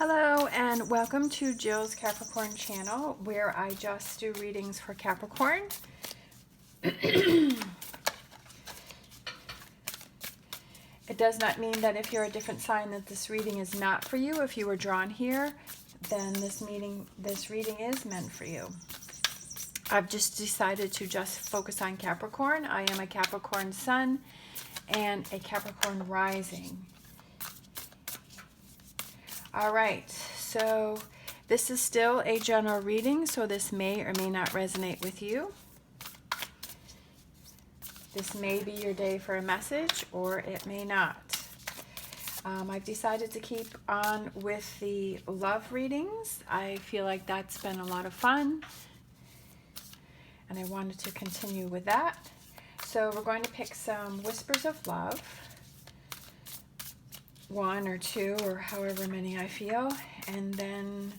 Hello and welcome to Jill's Capricorn channel, where I just do readings for Capricorn. It does not mean that if you're a different sign that this reading is not for you. If you were drawn here, then this reading is meant for you. I've just decided to just focus on Capricorn. I am a Capricorn sun and a Capricorn rising. All right, so this is still a general reading, so this may or may not resonate with you. This may be your day for a message, or it may not. I've decided to keep on with the love readings. I feel like that's been a lot of fun, and I wanted to continue with that. So we're going to pick some whispers of love. One or two or however many I feel, and then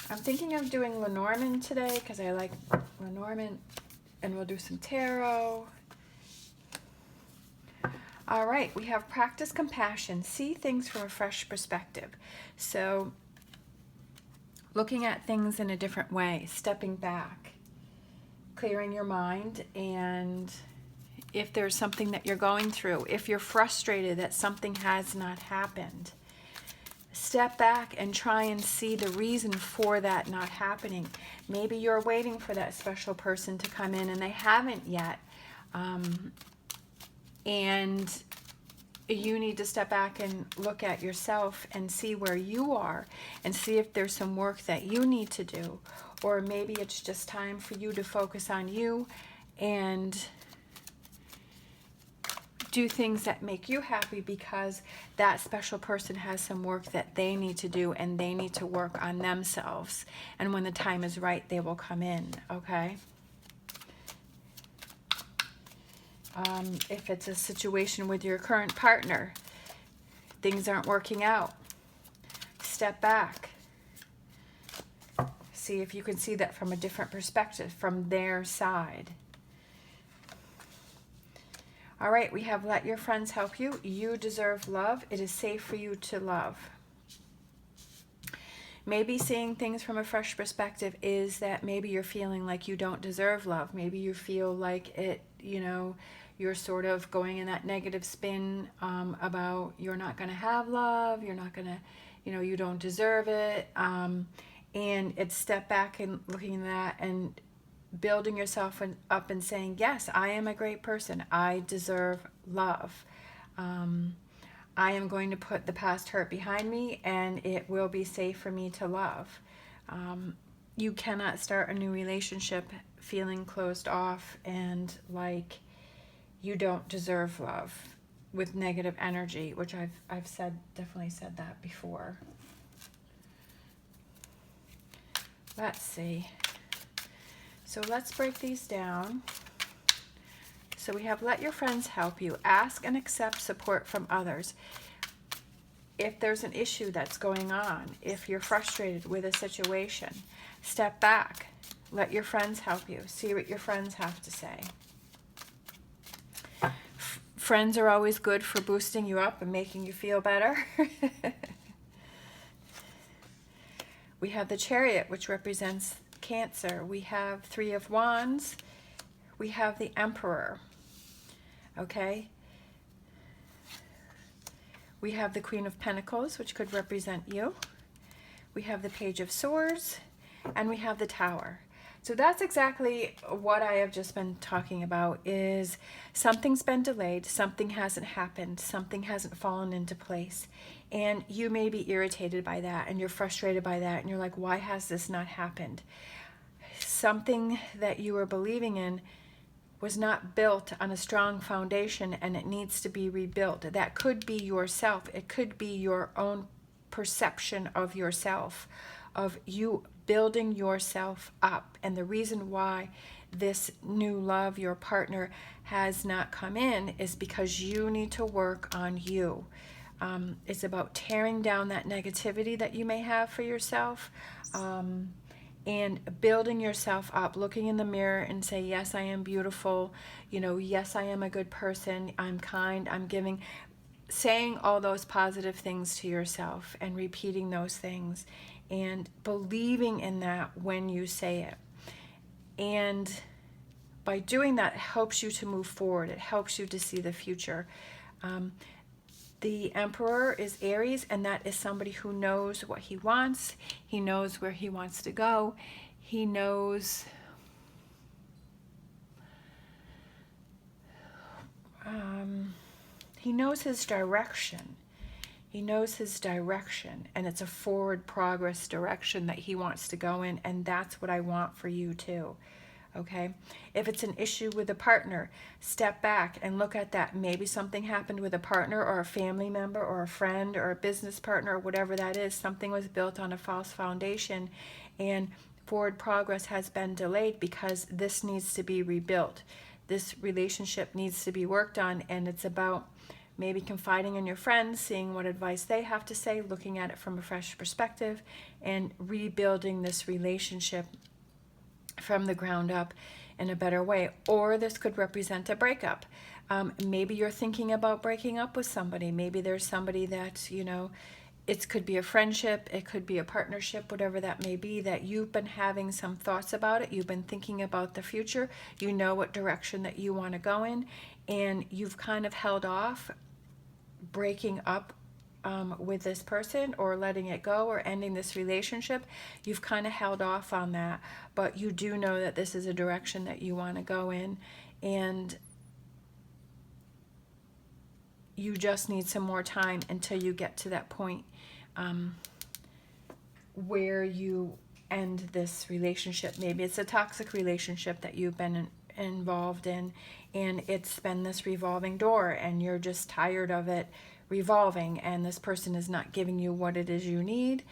I'm thinking of doing Lenormand today because I like Lenormand, and we'll do some tarot. All right, we have practice compassion, see things from a fresh perspective. So looking at things in a different way, stepping back, clearing your mind, and if there's something that you're going through, if you're frustrated that something has not happened, step back and try and see the reason for that not happening. Maybe you're waiting for that special person to come in and they haven't yet. And you need to step back and look at yourself and see where you are and see if there's some work that you need to do. Or maybe it's just time for you to focus on you and do things that make you happy, because that special person has some work that they need to do and they need to work on themselves. And when the time is right, they will come in, okay? If it's a situation with your current partner, things aren't working out, step back. See if you can see that from a different perspective, from their side. All right, we have let your friends help you. You deserve love. It is safe for you to love. Maybe seeing things from a fresh perspective is that maybe you're feeling like you don't deserve love. Maybe you feel like it, you're sort of going in that negative spin about you're not going to have love, you're not going to, you don't deserve it. And it's step back and looking at that and building yourself up and saying, yes, I am a great person. I deserve love. I am going to put the past hurt behind me, and it will be safe for me to love. You cannot start a new relationship feeling closed off and like you don't deserve love with negative energy, which I've definitely said that before. Let's see. So let's break these down. So we have let your friends help you. Ask and accept support from others. If there's an issue that's going on, if you're frustrated with a situation, step back. Let your friends help you. See what your friends have to say. Friends are always good for boosting you up and making you feel better. We have the Chariot, which represents Cancer. We have Three of Wands. We have the Emperor. Okay. We have the Queen of Pentacles, which could represent you. We have the Page of Swords, and we have the Tower. So that's exactly what I have just been talking about, is something's been delayed, something hasn't happened, something hasn't fallen into place. And you may be irritated by that, and you're frustrated by that, and you're like, why has this not happened? Something that you were believing in was not built on a strong foundation, and it needs to be rebuilt. That could be yourself. It could be your own perception of yourself, of you building yourself up. And the reason why this new love, your partner, has not come in is because you need to work on you. It's about tearing down that negativity that you may have for yourself, and building yourself up, looking in the mirror and say, yes, I am beautiful. Yes, I am a good person. I'm kind, I'm giving. saying all those positive things to yourself and repeating those things and believing in that when you say it. And by doing that, it helps you to move forward. It helps you to see the future. The Emperor is Aries, and that is somebody who knows what he wants. He knows where he wants to go. He knows his direction. He knows his direction, and it's a forward progress direction that he wants to go in, and that's what I want for you too. Okay, if it's an issue with a partner, step back and look at that. Maybe something happened with a partner or a family member or a friend or a business partner or whatever that is. Something was built on a false foundation, and forward progress has been delayed because this needs to be rebuilt. This relationship needs to be worked on, and it's about maybe confiding in your friends, seeing what advice they have to say, looking at it from a fresh perspective, and rebuilding this relationship from the ground up in a better way. Or this could represent a breakup. Maybe you're thinking about breaking up with somebody. Maybe there's somebody that, you know, it could be a friendship, it could be a partnership, whatever that may be, that you've been having some thoughts about it. You've been thinking about the future. You know what direction that you want to go in, and you've kind of held off breaking up with this person or letting it go or ending this relationship. You've kind of held off on that, but you do know that this is a direction that you want to go in, and you just need some more time until you get to that point where you end this relationship. Maybe it's a toxic relationship that you've been involved in, and it's been this revolving door, and you're just tired of it revolving, and this person is not giving you what it is you need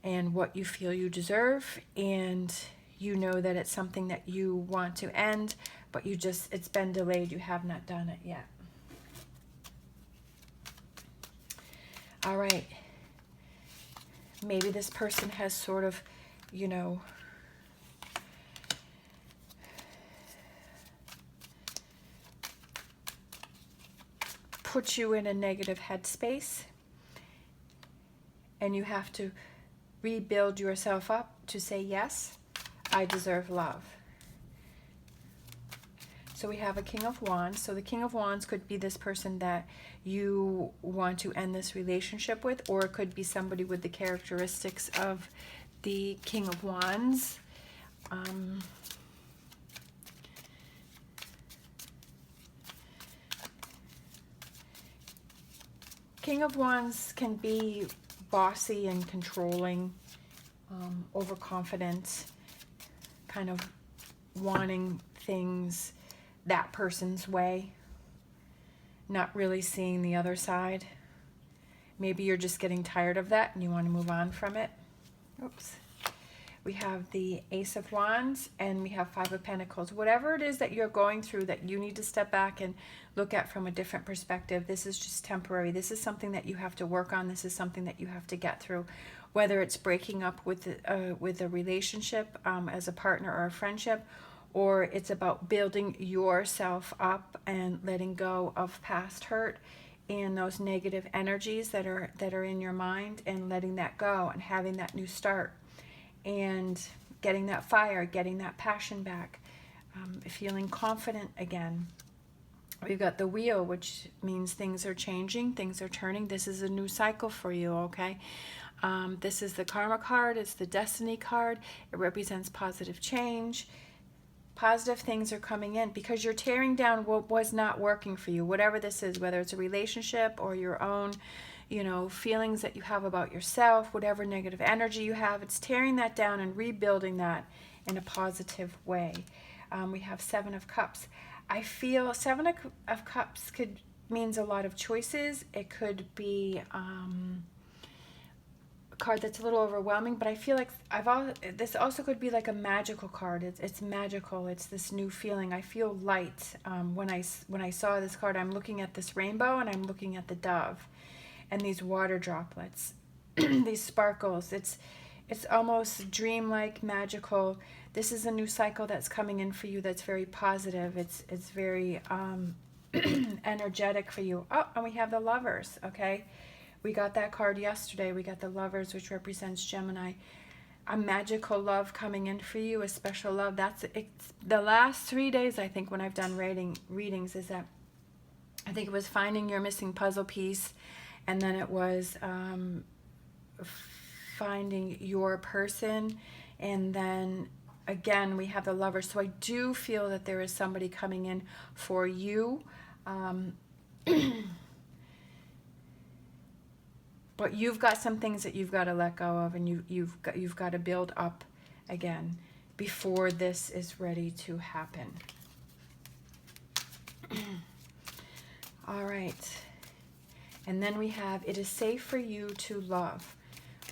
and what you feel you deserve, and you know that it's something that you want to end, but it's been delayed. You have not done it yet. All right. Maybe this person has sort of, you know, put you in a negative headspace, and you have to rebuild yourself up to say, yes, I deserve love. So we have a King of Wands. So the King of Wands could be this person that you want to end this relationship with, or it could be somebody with the characteristics of the King of Wands. King of Wands can be bossy and controlling, overconfident, kind of wanting things that person's way, not really seeing the other side. Maybe you're just getting tired of that and you want to move on from it. Oops. We have the Ace of Wands, and we have Five of Pentacles. Whatever it is that you're going through that you need to step back and look at from a different perspective, this is just temporary. This is something that you have to work on. This is something that you have to get through. Whether it's breaking up with a relationship as a partner or a friendship, or it's about building yourself up and letting go of past hurt and those negative energies that are in your mind, and letting that go and having that new start. And getting that fire, getting that passion back, feeling confident again. We've got the Wheel, which means things are changing, things are turning. This is a new cycle for you, okay? This is the Karma card. It's the Destiny card. It represents positive change. Positive things are coming in because you're tearing down what was not working for you, whatever this is, whether it's a relationship or your own, you know, feelings that you have about yourself, whatever negative energy you have. It's tearing that down and rebuilding that in a positive way. We have Seven of Cups. I feel Seven of Cups means a lot of choices. It could be a card that's a little overwhelming, but I feel like this also could be like a magical card. It's magical. It's this new feeling. I feel light. When I saw this card, I'm looking at this rainbow and I'm looking at the dove and these water droplets, these sparkles. It's almost dreamlike, magical. This is a new cycle that's coming in for you that's very positive. It's very energetic for you. Oh, and we have the Lovers, okay? We got that card yesterday. We got the Lovers, which represents Gemini. A magical love coming in for you, a special love. That's it's the last 3 days, I think, when I've done readings, is that I think it was finding your missing puzzle piece, and then it was finding your person, and then again we have the Lover. So I do feel that there is somebody coming in for you, but you've got some things that you've got to let go of, and you've got to build up again before this is ready to happen. All right. And then we have, it is safe for you to love.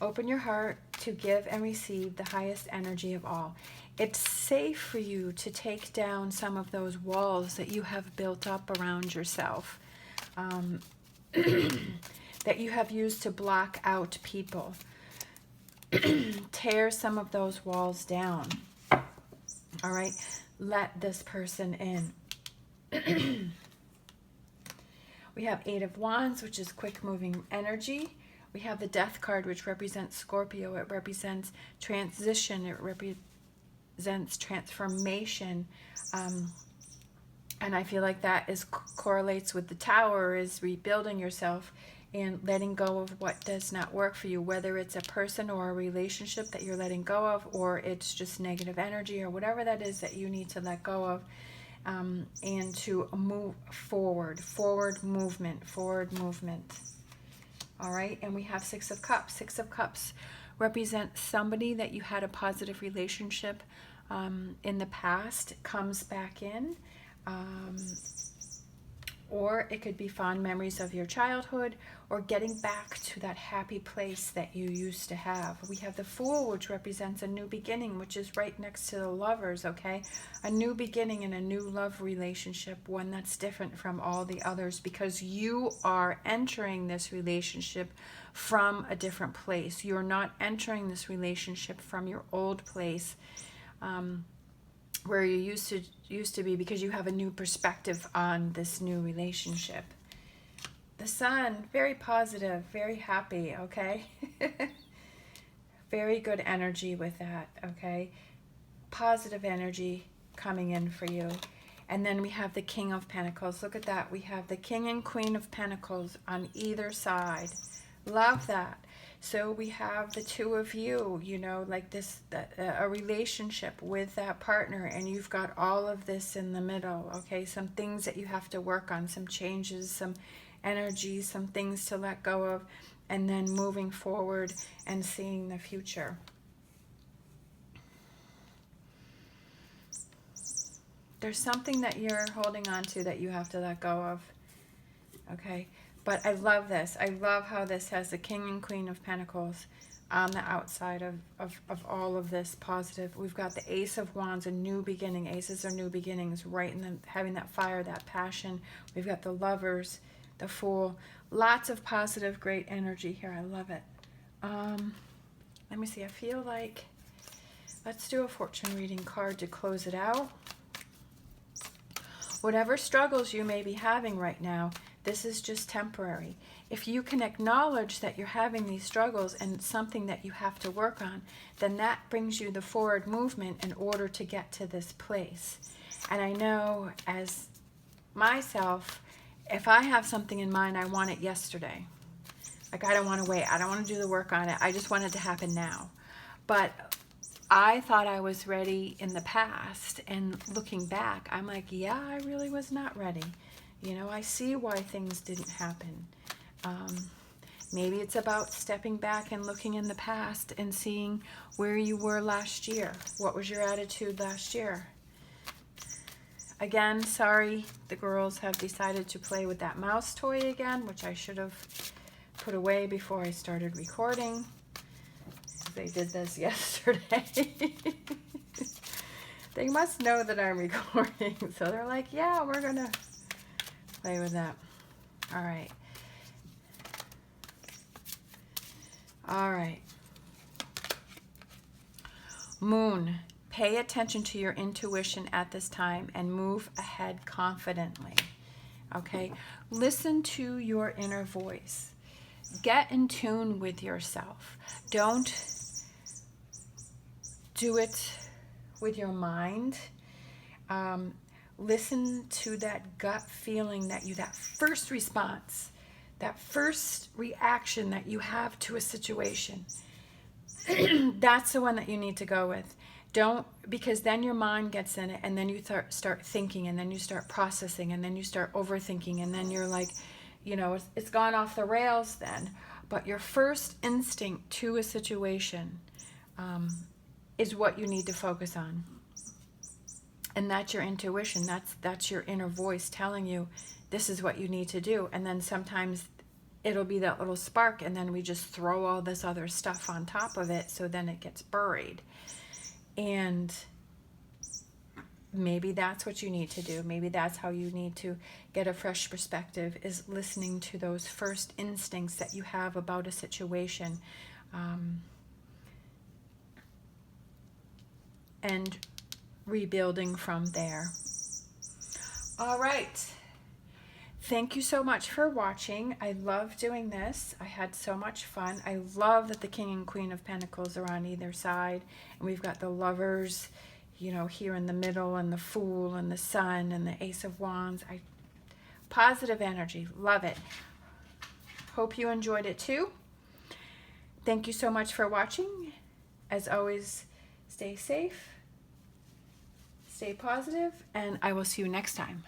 Open your heart to give and receive the highest energy of all. It's safe for you to take down some of those walls that you have built up around yourself, that you have used to block out people. Tear some of those walls down. All right. Let this person in. We have 8 of Wands, which is quick moving energy. We have the Death card, which represents Scorpio. It represents transition. It represents transformation. And I feel like that correlates with the Tower, is rebuilding yourself and letting go of what does not work for you, whether it's a person or a relationship that you're letting go of, or it's just negative energy or whatever that is that you need to let go of. And to move forward movement. All right, and we have 6 of Cups. 6 of Cups represents somebody that you had a positive relationship in the past, comes back in, or it could be fond memories of your childhood, or getting back to that happy place that you used to have. We have the Fool, which represents a new beginning, which is right next to the Lovers, okay? A new beginning in a new love relationship, one that's different from all the others, because you are entering this relationship from a different place. You're not entering this relationship from your old place, where you used to be, because you have a new perspective on this new relationship. The Sun, very positive, very happy, okay? Very good energy with that, okay? Positive energy coming in for you. And then we have the King of Pentacles. Look at that. We have the King and Queen of Pentacles on either side. Love that. So we have the two of you, you know, like this, a relationship with that partner, and you've got all of this in the middle, okay? Some things that you have to work on, some changes, some energy, some things to let go of, and then moving forward and seeing the future. There's something that you're holding on to that you have to let go of, okay? But I love this. I love how this has the King and Queen of Pentacles on the outside of all of this positive. We've got the Ace of Wands, a new beginning. Aces are new beginnings, right? And then having that fire, that passion. We've got the Lovers, the Fool. Lots of positive, great energy here. I love it. Let me see. I feel like, let's do a fortune reading card to close it out. Whatever struggles you may be having right now, this is just temporary. If you can acknowledge that you're having these struggles and it's something that you have to work on, then that brings you the forward movement in order to get to this place. And I know as myself, if I have something in mind, I want it yesterday. Like, I don't want to wait. I don't want to do the work on it. I just want it to happen now. But I thought I was ready in the past, and looking back, I'm like, yeah, I really was not ready. You know, I see why things didn't happen. Maybe it's about stepping back and looking in the past and seeing where you were last year. What was your attitude last year? Again, sorry, the girls have decided to play with that mouse toy again, which I should have put away before I started recording. They did this yesterday. They must know that I'm recording, so they're like, yeah, we're gonna play with that. All right. All right. Moon, pay attention to your intuition at this time and move ahead confidently. okay? Listen to your inner voice. Get in tune with yourself. Don't do it with your mind. Listen to that gut feeling that first response, that first reaction that you have to a situation. That's the one that you need to go with. Because then your mind gets in it, and then you start thinking, and then you start processing, and then you start overthinking, and then you're like, it's gone off the rails then. But your first instinct to a situation is what you need to focus on. And that's your intuition. That's your inner voice telling you this is what you need to do. And then sometimes it'll be that little spark, and then we just throw all this other stuff on top of it, so then it gets buried. And maybe that's what you need to do. Maybe that's how you need to get a fresh perspective, is listening to those first instincts that you have about a situation, and rebuilding from there. All right. Thank you so much for watching. I love doing this. I had so much fun. I love that the King and Queen of Pentacles are on either side, and we've got the Lovers, here in the middle, and the Fool, and the Sun, and the Ace of Wands. Positive energy. Love it. Hope you enjoyed it too. Thank you so much for watching. As always, stay safe, stay positive, and I will see you next time.